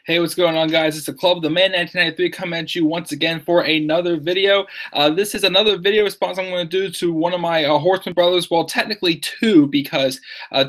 Hey, what's going on, guys? It's the Club of the Man 1993 coming at you once again for another video. This is another video response I'm going to do to one of my Horseman brothers. Well, technically two, because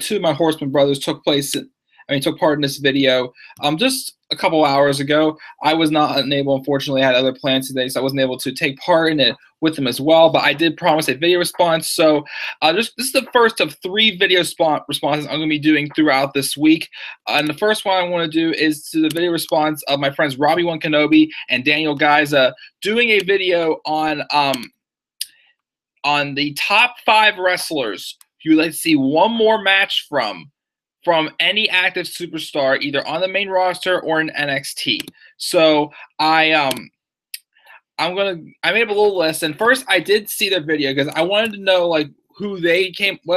two of my Horseman brothers took part in this video just a couple hours ago. I was not unable, unfortunately, I had other plans today, so I wasn't able to take part in it with them as well, but I did promise a video response. So this is the first of three video responses I'm going to be doing throughout this week. And the first one I want to do is to the video response of my friends Robbie1Kenobi and Daniel Giza doing a video on the top 5 wrestlers you would like to see one more match from any active superstar, either on the main roster or in NXT. So I made up a little list, and first I did see their video because I wanted to know what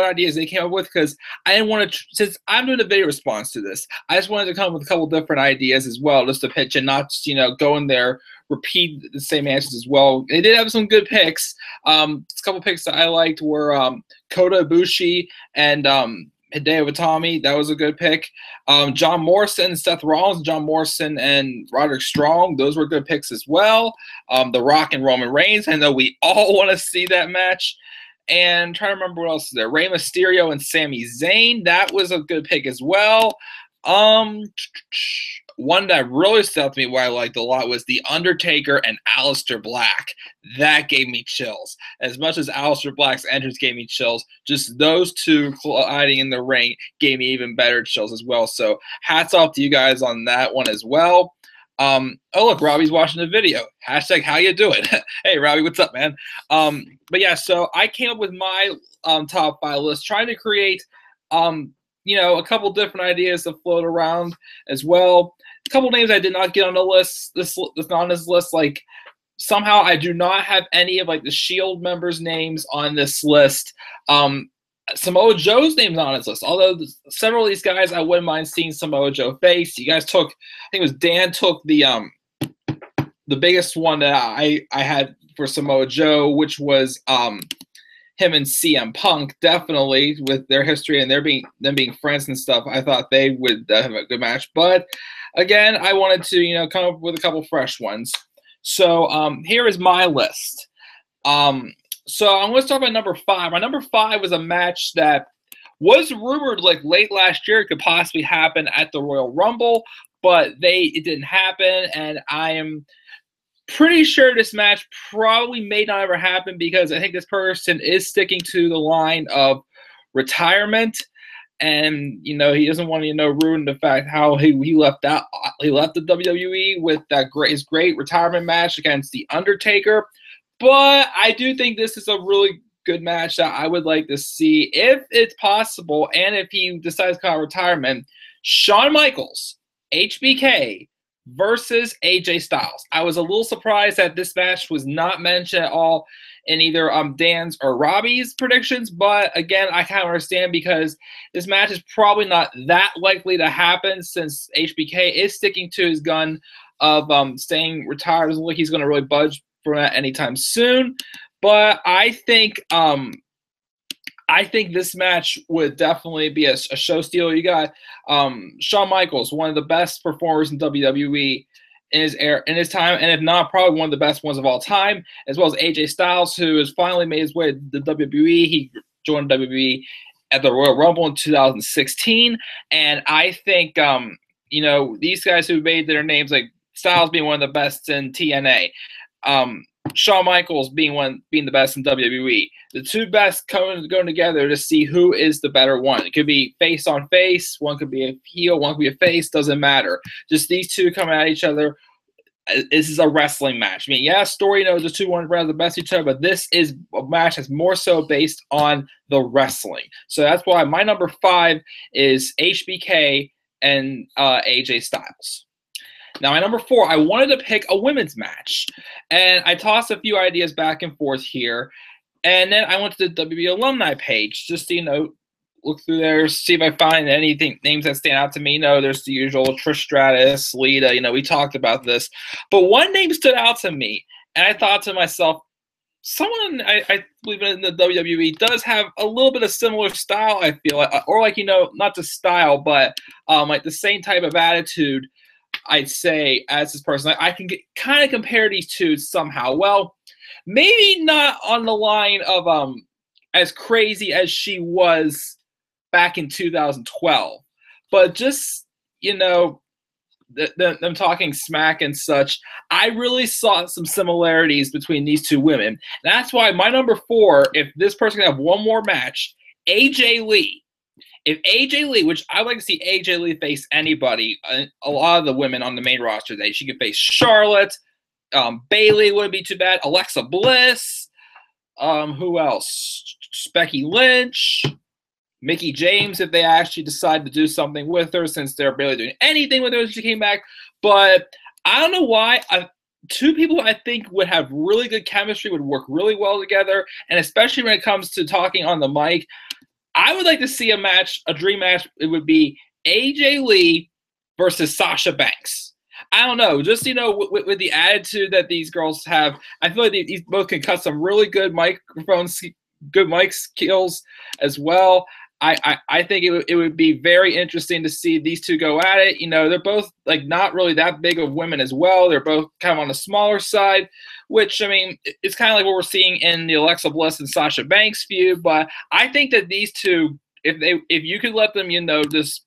ideas they came up with, because I didn't want to, since I'm doing a video response to this, I just wanted to come up with a couple different ideas as well, just to pitch and not just, go in there, repeat the same answers as well. They did have some good picks. A couple picks that I liked were Kota Ibushi and Hideo Itami. That was a good pick. John Morrison, Seth Rollins, John Morrison, and Roderick Strong. Those were good picks as well. The Rock and Roman Reigns. I know we all want to see that match. And I'm trying to remember what else is there. Rey Mysterio and Sami Zayn. That was a good pick as well. One that really stood out to me, what I liked a lot, was The Undertaker and Aleister Black. That gave me chills. As much as Aleister Black's entrance gave me chills, just those two colliding in the ring gave me even better chills as well. So hats off to you guys on that one as well. Oh, look, Robbie's watching the video. Hashtag how you doing? Hey, Robbie, what's up, man? But yeah, so I came up with my top 5 list, trying to create a couple different ideas to float around as well. A couple names I did not get on the list. On this list, like somehow I do not have any of the Shield members' names on this list. Samoa Joe's name's not on this list. Although several of these guys, I wouldn't mind seeing Samoa Joe face. You guys took, I think it was Dan took the biggest one that I had for Samoa Joe, which was him and CM Punk. Definitely, with their history and them being friends and stuff, I thought they would have a good match. But again, I wanted to come up with a couple fresh ones. So here is my list. So I'm going to start by number 5. My number 5 was a match that was rumored late last year it could possibly happen at the Royal Rumble, but it didn't happen, and I am pretty sure this match probably may not ever happen, because I think this person is sticking to the line of retirement, and he doesn't want to ruin the fact how he left the WWE with his great retirement match against The Undertaker. But I do think this is a really good match that I would like to see, if it's possible, and if he decides to call retirement. Shawn Michaels, HBK, versus AJ Styles. I was a little surprised that this match was not mentioned at all in either Dan's or Robbie's predictions, but again, I kind of understand, because this match is probably not that likely to happen, since HBK is sticking to his gun of staying retired. It doesn't look like he's going to really budge from that anytime soon. But I think this match would definitely be a show stealer. You got Shawn Michaels, one of the best performers in WWE in his time, and if not, probably one of the best ones of all time, as well as AJ Styles, who has finally made his way to the WWE. He joined WWE at the Royal Rumble in 2016, and I think these guys who made their names, like Styles being one of the best in TNA, Shawn Michaels being the best in WWE. The two best going together to see who is the better one. It could be face on face. One could be a heel. One could be a face. Doesn't matter. Just these two coming at each other. This is a wrestling match. I mean, yeah, story knows the two want to the best of each other, but this is a match that's more so based on the wrestling. So that's why my number 5 is HBK and AJ Styles. Now, my number 4, I wanted to pick a women's match, and I tossed a few ideas back and forth here, and then I went to the WWE alumni page just to, look through there, see if I find names that stand out to me. There's the usual Trish Stratus, Lita, we talked about this, but one name stood out to me, and I thought to myself, someone I believe in the WWE does have a little bit of similar style, I feel, or not the style, but like the same type of attitude. I'd say as this person, I can kind of compare these two somehow. Well, maybe not on the line of as crazy as she was back in 2012, but just, you know, them talking smack and such, I really saw some similarities between these two women. That's why my number 4, if this person can have one more match, AJ Lee. If AJ Lee, which I would like to see AJ Lee face anybody, a lot of the women on the main roster today, she could face Charlotte, Bayley wouldn't be too bad, Alexa Bliss, who else? Becky Lynch, Mickie James, if they actually decide to do something with her, since they're barely doing anything with her since she came back. But I don't know why. Two people I think would have really good chemistry, would work really well together, and especially when it comes to talking on the mic. I would like to see a match, a dream match. It would be AJ Lee versus Sasha Banks. I don't know, just, you know, with the attitude that these girls have, I feel like these both can cut some really good microphones, good mic skills as well. I think it would be very interesting to see these two go at it. You know, they're both like not really that big of women as well. They're both kind of on the smaller side, which, I mean, it's kind of like what we're seeing in the Alexa Bliss and Sasha Banks feud. But I think that these two, if you could let them, you know, just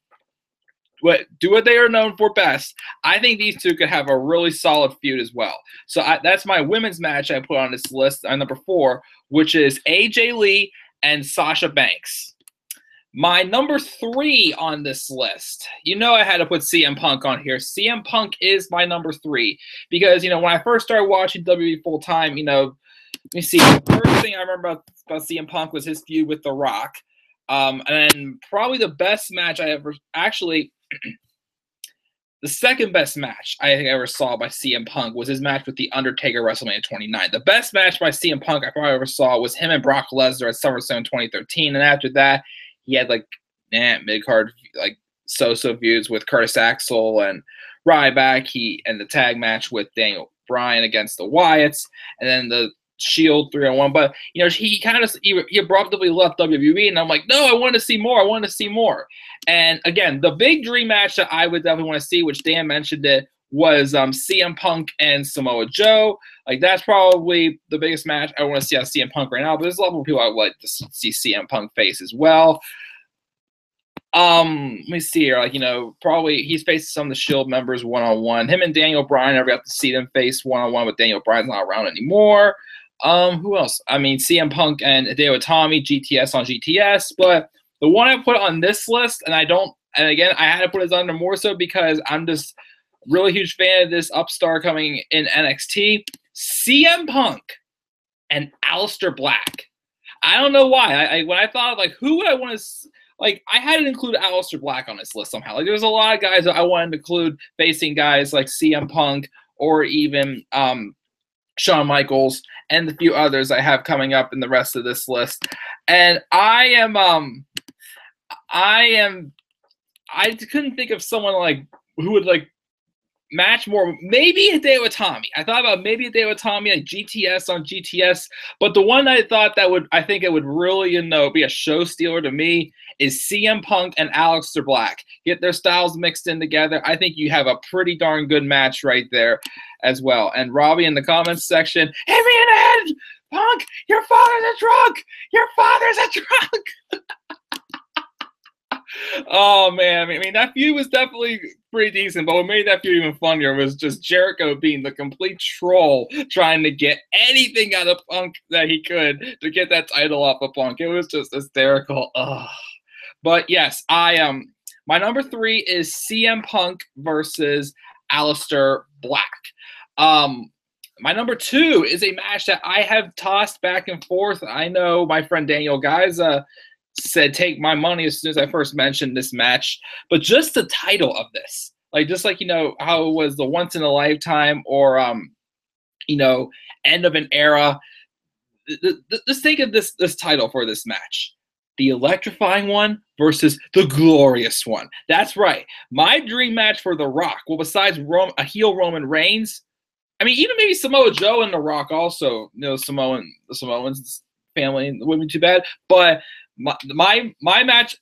do what they are known for best, I think these two could have a really solid feud as well. So that's my women's match I put on this list on number 4, which is AJ Lee and Sasha Banks. My number 3 on this list, you know, I had to put CM Punk on here. CM Punk is my number 3 because, you know, when I first started watching WWE full time, you know, let me see. The first thing I remember about CM Punk was his feud with The Rock. And then probably the best match I ever actually, the second best match I think I ever saw by CM Punk was his match with The Undertaker WrestleMania 29. The best match by CM Punk I probably ever saw was him and Brock Lesnar at SummerSlam 2013. And after that, he had like mid-card, like so-so feuds with Curtis Axel and Ryback. And the tag match with Daniel Bryan against the Wyatts, and then the Shield 3-on-1. But, you know, he abruptly left WWE, and I'm like, no, I want to see more. I want to see more. And again, the big dream match that I would definitely want to see, which Dan mentioned it, was CM Punk and Samoa Joe. Like, that's probably the biggest match I want to see out of CM Punk right now. But there's a lot more people I would like to see CM Punk face as well. Let me see here. Like, you know, probably he's faced some of the Shield members one-on-one. Him and Daniel Bryan, I never got to see them face one-on-one, but Daniel Bryan's not around anymore. Who else? I mean, CM Punk and Hideo Itami, GTS on GTS. But the one I put on this list, and again, I had to put it under more so because I'm just really huge fan of this upstart coming in NXT, CM Punk and Aleister Black. I don't know why. When I thought of, like, who would I want to, like, I had to include Aleister Black on this list somehow. Like, there's a lot of guys that I wanted to include facing guys like CM Punk or even Shawn Michaels and the few others I have coming up in the rest of this list. And I couldn't think of someone like who would like match more. Maybe Hideo Itami. I thought about maybe Hideo Itami, like GTS on GTS. But the one I thought that I think it would really, you know, be a show stealer to me is CM Punk and Aleister Black. Get their styles mixed in together. I think you have a pretty darn good match right there as well. And Robbie in the comments section, hit me in the head, Punk, your father's a drunk. Your father's a drunk. Oh, man. I mean, that feud was definitely pretty decent, but what made that feud even funnier was just Jericho being the complete troll, trying to get anything out of Punk that he could to get that title off of Punk. It was just hysterical. Ugh. But yes, my number 3 is CM Punk versus Aleister Black. My number 2 is a match that I have tossed back and forth. I know my friend Daniel Giza said take my money as soon as I first mentioned this match, but just the title of this, like, just like, you know, how it was the once in a lifetime or you know, end of an era. Just think of this title for this match: the electrifying one versus the glorious one. That's right, my dream match for The Rock. Well, besides a heel Roman Reigns, I mean, even maybe Samoa Joe and The Rock also, you know, the Samoans family wouldn't be too bad, but my main match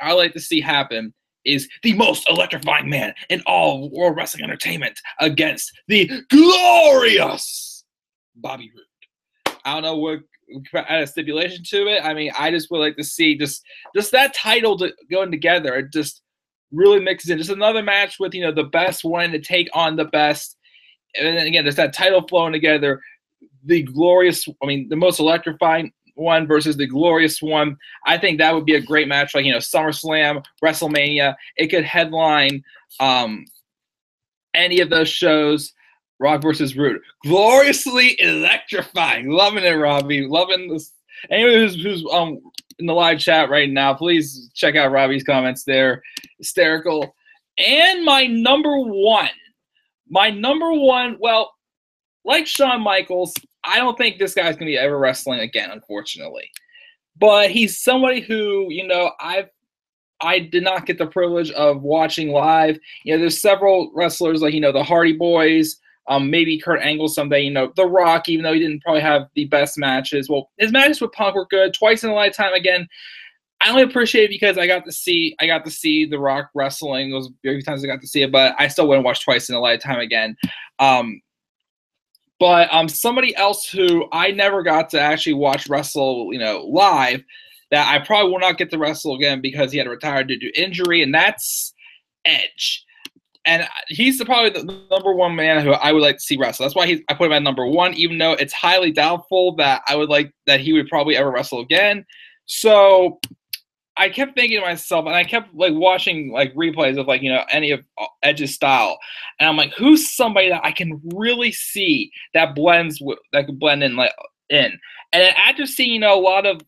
I like to see happen is the most electrifying man in all World Wrestling Entertainment against the glorious Bobby Roode. I don't know what add a stipulation to it. I mean, I just would like to see just that title going together. It just really mixes in. Just another match with, you know, the best wanting to take on the best. And then again, just that title flowing together. The glorious, I mean, the most electrifying one versus the glorious one. I think that would be a great match, like, you know, SummerSlam, WrestleMania. It could headline any of those shows. Rock versus Roode. Gloriously electrifying. Loving it, Robbie. Loving this. Anyone who's in the live chat right now, please check out Robbie's comments there. Hysterical. And my number one, well, like Shawn Michaels, I don't think this guy's going to be ever wrestling again, unfortunately. But he's somebody who, you know, I did not get the privilege of watching live. You know, there's several wrestlers like, you know, the Hardy Boys, maybe Kurt Angle someday, you know, The Rock, even though he didn't probably have the best matches. Well, his matches with Punk were good. Twice in a Lifetime, again, I only appreciate it because I got to see The Rock wrestling. Those very few times I got to see it, but I still wouldn't watch Twice in a Lifetime again. But somebody else who I never got to actually watch wrestle, you know, live, that I probably will not get to wrestle again because he had to retire due to injury, and that's Edge. And he's probably the number one man who I would like to see wrestle. That's why I put him at number one, even though it's highly doubtful that he would probably ever wrestle again. So I kept thinking to myself, and I kept like watching like replays of like, you know, any of Edge's style, and I'm like, who's somebody that I can really see that could blend in in. And then after seeing, you know, a lot of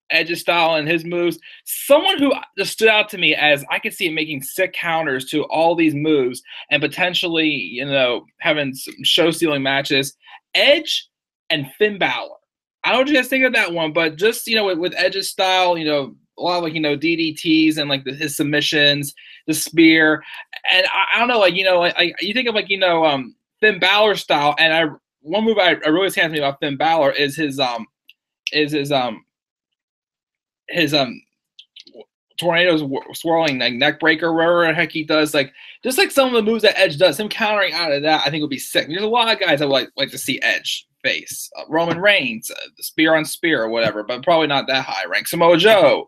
Edge's style and his moves, someone who just stood out to me as I could see him making sick counters to all these moves and potentially, you know, having some show-stealing matches, Edge and Finn Balor. I don't know what you guys think of that one, but just, you know, with Edge's style, you know, a lot of like, you know, DDTs and like his submissions, the spear, and I don't know, like, you know, like you think of like, you know, Finn Balor style, and one move I really stands me about Finn Balor is his tornadoes swirling like neck breaker, wherever the heck he does, like just like some of the moves that Edge does, him countering out of that, I think would be sick. There's a lot of guys I would like to see Edge face. Roman Reigns, spear on spear or whatever, but probably not that high rank. Samoa Joe,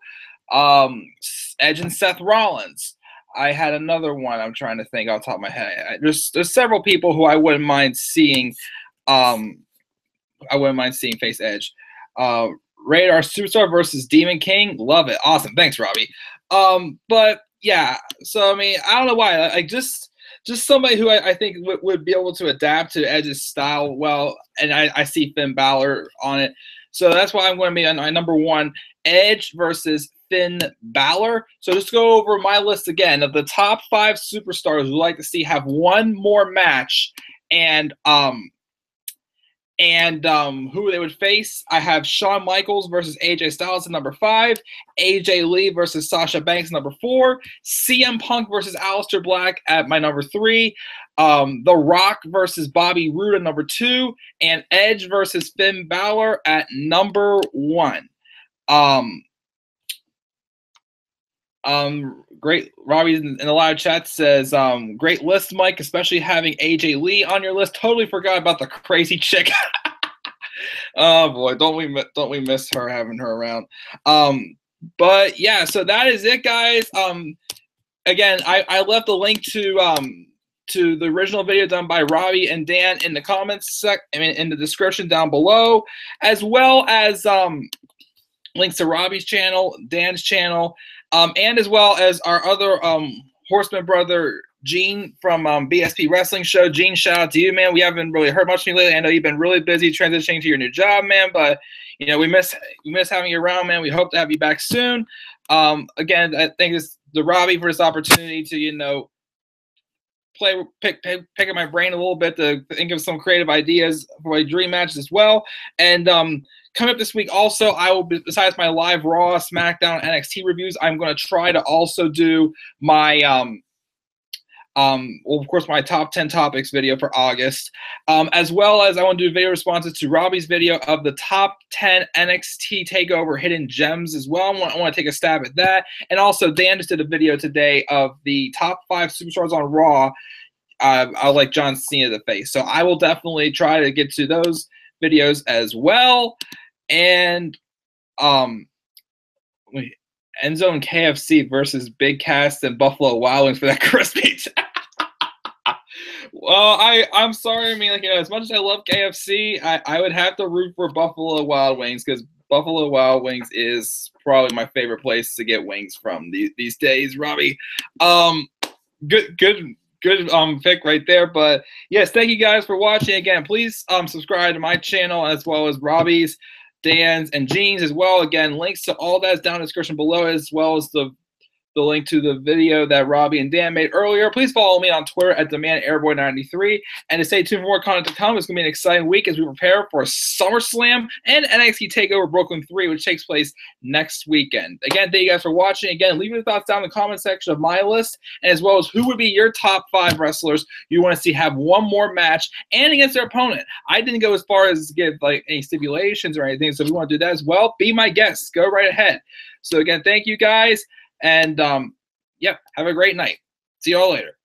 Edge and Seth Rollins. I had another one I'm trying to think off the top of my head. There's several people who I wouldn't mind seeing. Face Edge. Radar Superstar versus Demon King. Love it. Awesome. Thanks, Robbie. But yeah, so I mean, I don't know why. Like just somebody who I think would be able to adapt to Edge's style well, and I see Finn Balor on it. So that's why I'm going to be on my number one, Edge versus Finn Balor. So just go over my list again of the top 5 superstars who like to see have one more match, and who they would face. I have Shawn Michaels versus AJ Styles at number 5, AJ Lee versus Sasha Banks number 4, CM Punk versus Aleister Black at my number 3, The Rock versus Bobby Roode at number 2, and Edge versus Finn Balor at number 1. Great. Robbie in the live chat says, great list, Mike, especially having AJ Lee on your list. Totally forgot about the crazy chick. Oh boy, don't we miss her, having her around. But yeah, so that is it, guys. Again, I left a link to the original video done by Robbie and Dan in the comments in the description down below, as well as links to Robbie's channel, Dan's channel, and as well as our other Horseman brother, Gene from BSP Wrestling Show. Gene, shout out to you, man. We haven't really heard much from you lately. I know you've been really busy transitioning to your new job, man, but you know, we miss having you around, man. We hope to have you back soon. Again, I think it's the Robbie for this opportunity to, you know, pick at my brain a little bit to think of some creative ideas for my dream matches as well. And coming up this week also, I will be, besides my live Raw, SmackDown, NXT reviews, I'm going to try to also do my Well, of course, my top 10 topics video for August, as well as I want to do video responses to Robbie's video of the top 10 NXT TakeOver hidden gems as well. I want to take a stab at that. And also, Dan just did a video today of the top 5 superstars on Raw I like John Cena to face. So I will definitely try to get to those videos as well. And Enzo and KFC versus Big Cass and Buffalo Wild Wings for that crispy. Well, I'm sorry. I mean, like, as much as I love KFC, I would have to root for Buffalo Wild Wings because Buffalo Wild Wings is probably my favorite place to get wings from these days, Robbie. Good pick right there. But yes, thank you guys for watching. Again, please subscribe to my channel as well as Robbie's, Dan's, and Gene's as well. Again, links to all that is down in the description below, as well as the link to the video that Robbie and Dan made earlier. Please follow me on Twitter at DemandAirboy93. And to stay tuned for more content to come, it's going to be an exciting week as we prepare for SummerSlam and NXT TakeOver Brooklyn 3, which takes place next weekend. Again, thank you guys for watching. Again, leave your thoughts down in the comment section of my list, and as well as who would be your top 5 wrestlers you want to see have one more match and against their opponent. I didn't go as far as to give like any stipulations or anything, so if you want to do that as well, be my guest. Go right ahead. So again, thank you guys. And, yeah, have a great night. See you all later.